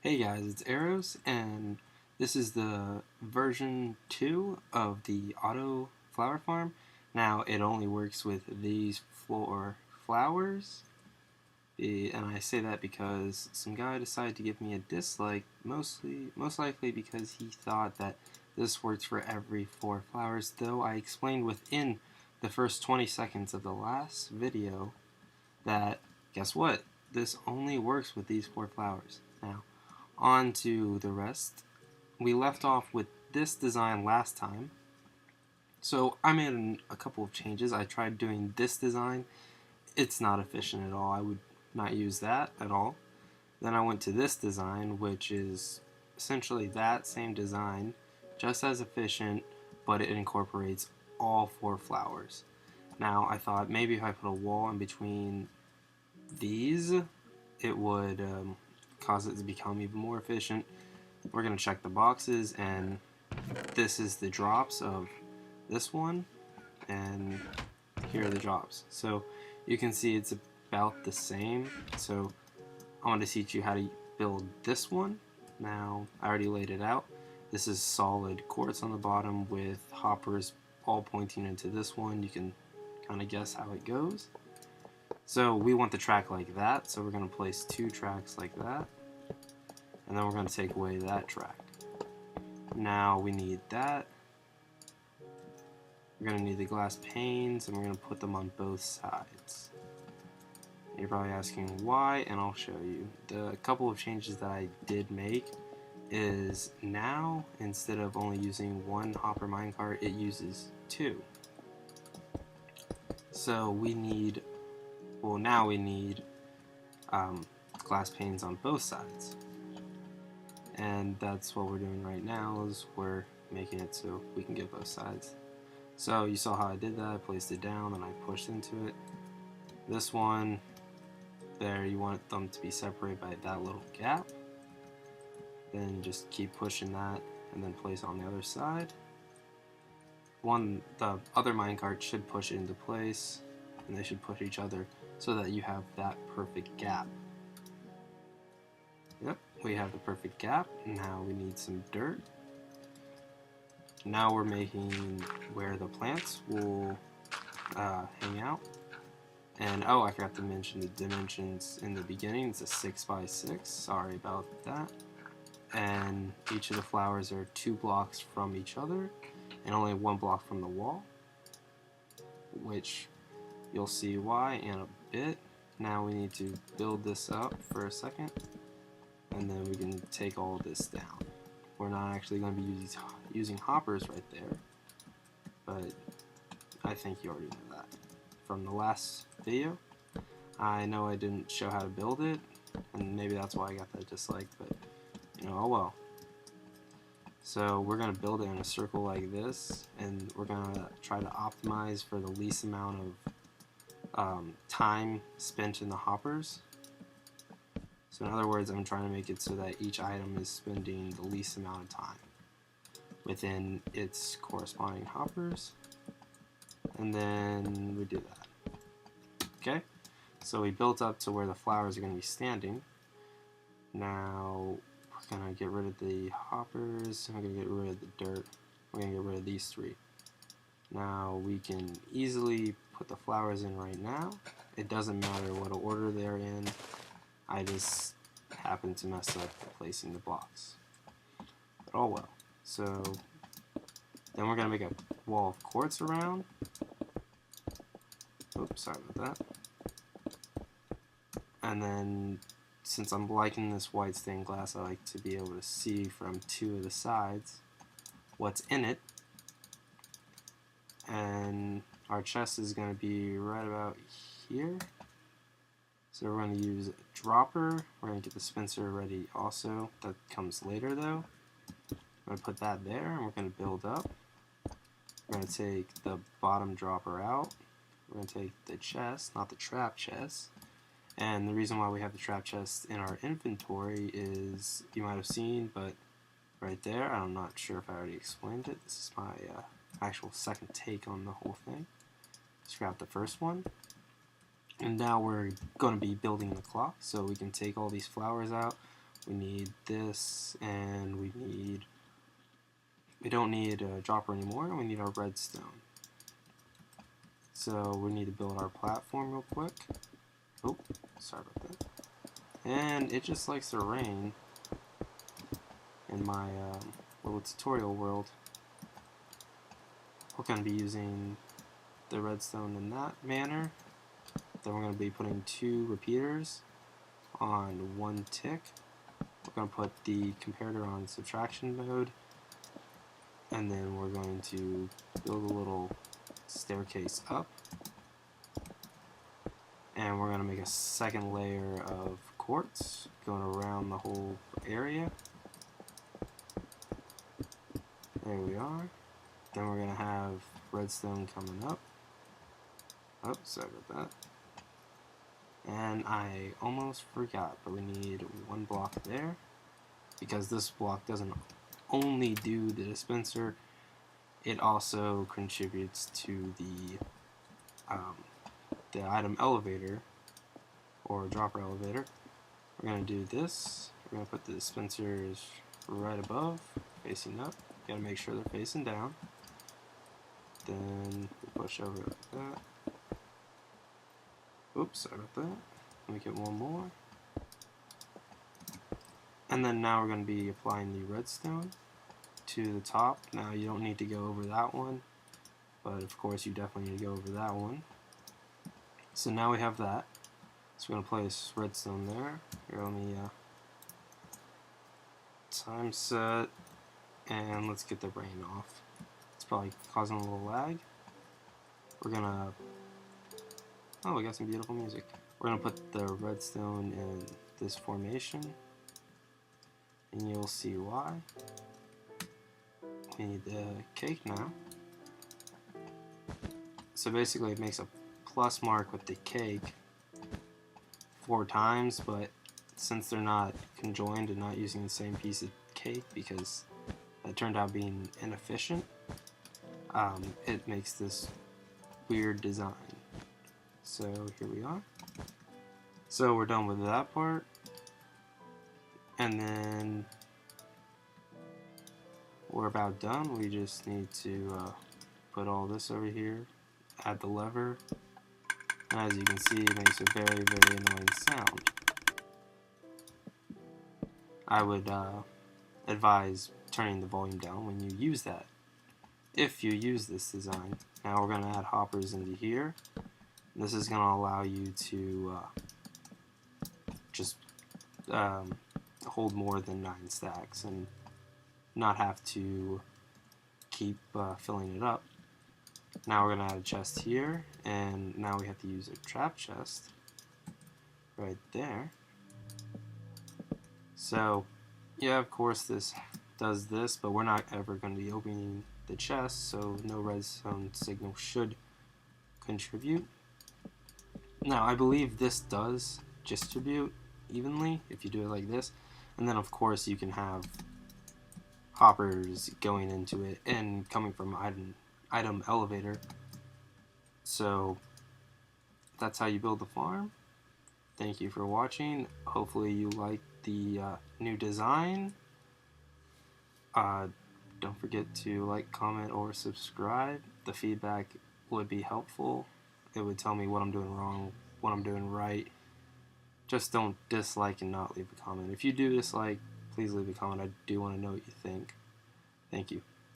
Hey guys, it's Erros, and this is the version 2 of the auto flower farm. Now, it only works with these 4 flowers, and I say that because some guy decided to give me a dislike, most likely because he thought that this works for every 4 flowers, though I explained within the first 20 seconds of the last video that, guess what, this only works with these 4 flowers. Now, on to the rest. We left off with this design last time, so I made a couple of changes. I tried doing this design. It's not efficient at all. I would not use that at all. Then I went to this design, which is essentially that same design, just as efficient, but it incorporates all 4 flowers. Now, I thought maybe if I put a wall in between these, it would cause it to become even more efficient. We're going to check the boxes, and this is the drops of this one, and here are the drops. So you can see it's about the same. So I want to teach you how to build this one. Now, I already laid it out. This is solid quartz on the bottom with hoppers all pointing into this one. You can kind of guess how it goes. So we want the track like that, so we're going to place 2 tracks like that, and then we're going to take away that track. Now we need that. We're going to need the glass panes, and we're going to put them on both sides. You're probably asking why, and I'll show you. The couple of changes that I did make is now, instead of only using 1 hopper minecart, it uses 2. So we need, well, now we need glass panes on both sides. And that's what we're doing right now, is we're making it so we can get both sides. So you saw how I did that. I placed it down and I pushed into it. This one there, you want them to be separated by that little gap. Then just keep pushing that and then place on the other side. The other minecart should push it into place, and they should push each other so that you have that perfect gap. Yep, we have the perfect gap. Now we need some dirt. Now we're making where the plants will hang out. And oh, I forgot to mention the dimensions in the beginning. It's a 6x6. Sorry about that. And each of the flowers are 2 blocks from each other and only 1 block from the wall, which you'll see why in a bit. Now we need to build this up for a second, and then we can take all this down. We're not actually going to be using hoppers right there, but I think you already know that from the last video. I know I didn't show how to build it, and maybe that's why I got that dislike, but you know, oh well. So we're going to build it in a circle like this, and we're going to try to optimize for the least amount of time spent in the hoppers. So in other words, I'm trying to make it so that each item is spending the least amount of time within its corresponding hoppers, and then we do that. Okay, so we built up to where the flowers are going to be standing. Now we're going to get rid of the hoppers, we're going to get rid of the dirt, we're going to get rid of these 3. Now we can easily put the flowers in right now. It doesn't matter what order they're in. I just happen to mess up placing the blocks. But oh well. So then we're going to make a wall of quartz around. Oops, sorry about that. And then, since I'm liking this white stained glass, I like to be able to see from 2 of the sides what's in it. And our chest is going to be right about here. So we're going to use a dropper. We're going to get the dispenser ready also. That comes later though. I'm going to put that there, and we're going to build up. We're going to take the bottom dropper out. We're going to take the chest, not the trap chest. And the reason why we have the trap chest in our inventory is, you might have seen, but right there, I'm not sure if I already explained it. This is my actual second take on the whole thing. Scrap the first one. And now we're going to be building the clock, so we can take all these flowers out. we need this, and we don't need a dropper anymore, we need our redstone. So we need to build our platform real quick. Oh, sorry about that. And it just likes to rain in my little tutorial world. We're going to be using the redstone in that manner. Then we're going to be putting 2 repeaters on 1 tick. We're going to put the comparator on subtraction mode. And then we're going to build a little staircase up. And we're going to make a second layer of quartz going around the whole area. There we are. Then we're going to have redstone coming up. Oh, sorry about that. And I almost forgot, but we need 1 block there, because this block doesn't only do the dispenser, it also contributes to the item elevator, or dropper elevator. We're going to do this. We're going to put the dispensers right above, facing up. You got to make sure they're facing down. Then we push over like that. Oops, sorry about that. Let me get 1 more. And then now we're going to be applying the redstone to the top. Now you don't need to go over that one, but of course you definitely need to go over that one. So now we have that. So we're going to place redstone there. Here, let me time set, and let's get the rain off. It's probably causing a little lag. We're going to... Oh, we got some beautiful music. We're going to put the redstone in this formation, and you'll see why. We need the cake now. So basically it makes a plus mark with the cake 4 times, but since they're not conjoined and not using the same piece of cake, because it turned out being inefficient, it makes this weird design. So here we are. So we're done with that part, and then we're about done. We just need to put all this over here, add the lever, and as you can see, it makes a very, very annoying sound. I would advise turning the volume down when you use that, if you use this design. Now we're going to add hoppers into here. This is going to allow you to just hold more than 9 stacks and not have to keep filling it up. Now we're going to add a chest here, and now we have to use a trap chest right there. So yeah, of course this does this, but we're not ever going to be opening the chest, so no redstone signal should contribute. Now I believe this does distribute evenly if you do it like this, and then of course you can have hoppers going into it and coming from item elevator. So that's how you build the farm. Thank you for watching. Hopefully you like the new design. Don't forget to like, comment, or subscribe. The feedback would be helpful. It would tell me what I'm doing wrong, what I'm doing right. Just don't dislike and not leave a comment. If you do dislike, please leave a comment. I do want to know what you think. Thank you.